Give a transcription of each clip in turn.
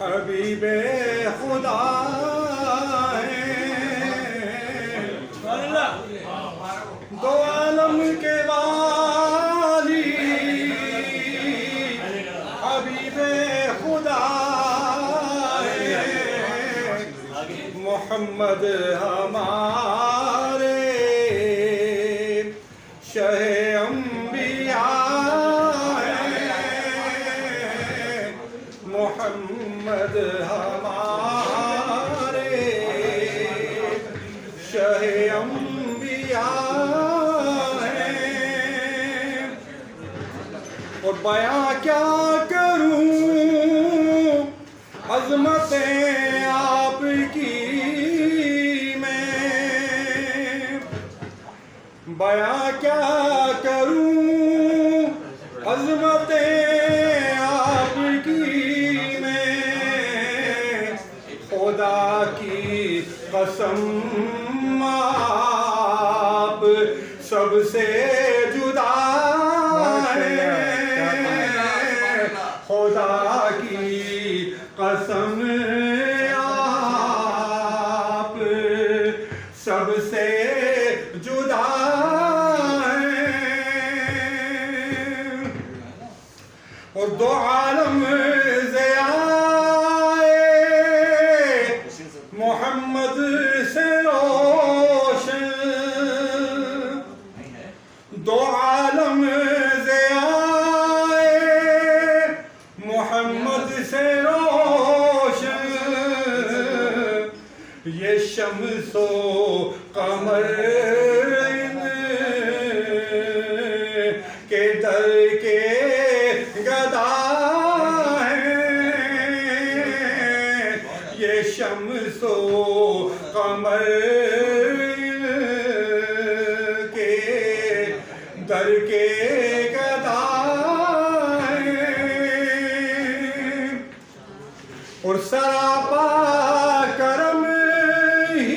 हबीबे खुदा दो आलम के वाली हबीबे खुदा मोहम्मद हमारे शहे अंबिया मोहम्मद हमारे शहे अंबिया और बयां क्या करूं अज़मतें आपकी मैं बयां क्या करूं अज़मतें आपकी मैं खुदा की कसम आप सबसे जुदा खुदा की कसम आप सबसे जुदा और दो आलम से आए मोहम्मद से रोशन दो आलम से मोहम्मद से रोशन ये शम्सो कमर के दर के गदा हैं ये शम्सो कमर के दर के गदा और सरापा करम ही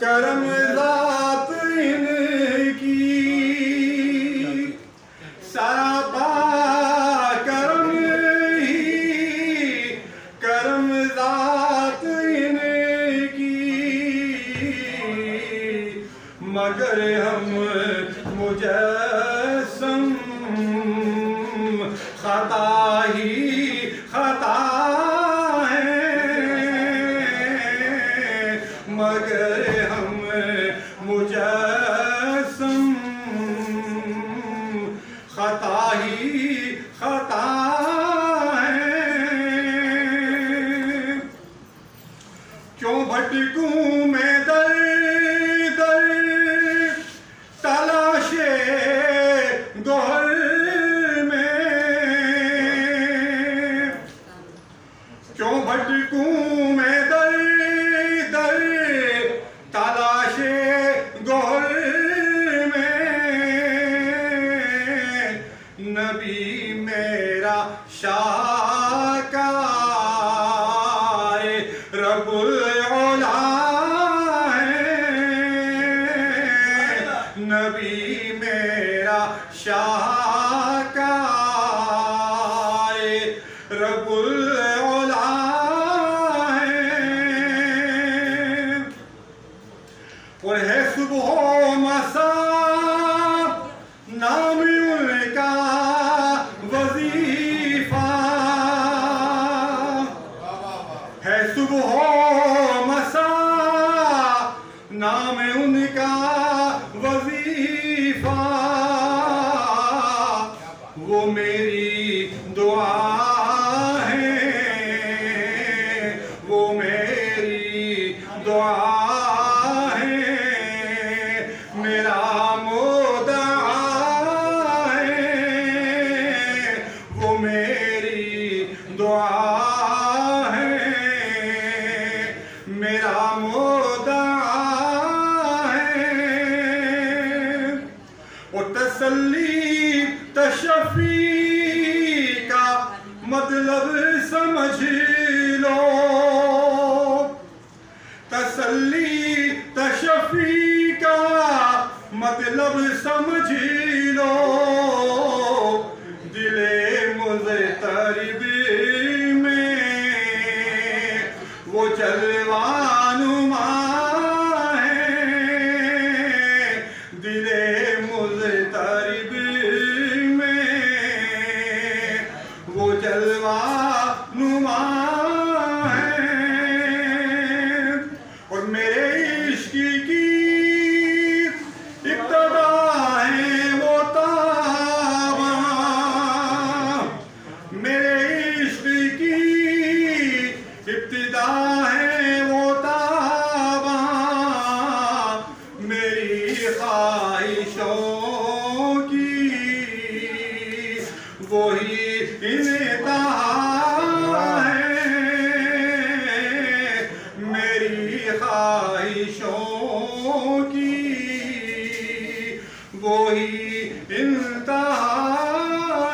करम ज़ात इनकी सरापा करम ही करम ज़ात इनकी मगर हम मुजस्सम खता ही खता है मगर हम मुजस्सम खता ही खता है क्यों भटकूं मैं दर दर तलाशे गोहर क्यों भटकूं मैं दर दर तलाशे गोहर में नबी मेरा शाहकार रब्बुल औला है नबी मेरा शाहकार रब्बुल और है सुबह मसा नाम उनका वजीफा है सुबह मसा नाम उनका वजीफा वो मेरी दुआ है वो मेरी दुआ मेरा मुद्दा है वो मेरी दुआ है मेरा मुद्दा है और तसल्ली तशफ़ी का मतलब समझ लो तसल्ली तशफ़ी मतलब समझ लो दिले मुज़तरिब जलवा नुमा है और मेरे इश्क की इब्तिदा है वो ताबा, मेरे इश्क की इब्तिदा है वो ताबा, मेरी ख्वाहिशों की वही इंतहा है, मेरी ख्वाहिशों की वही इंतहा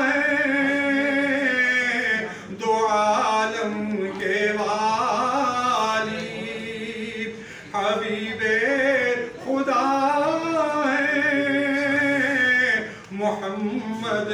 है। दो आलम के वाली हबीबे खुदा है मोहम्मद।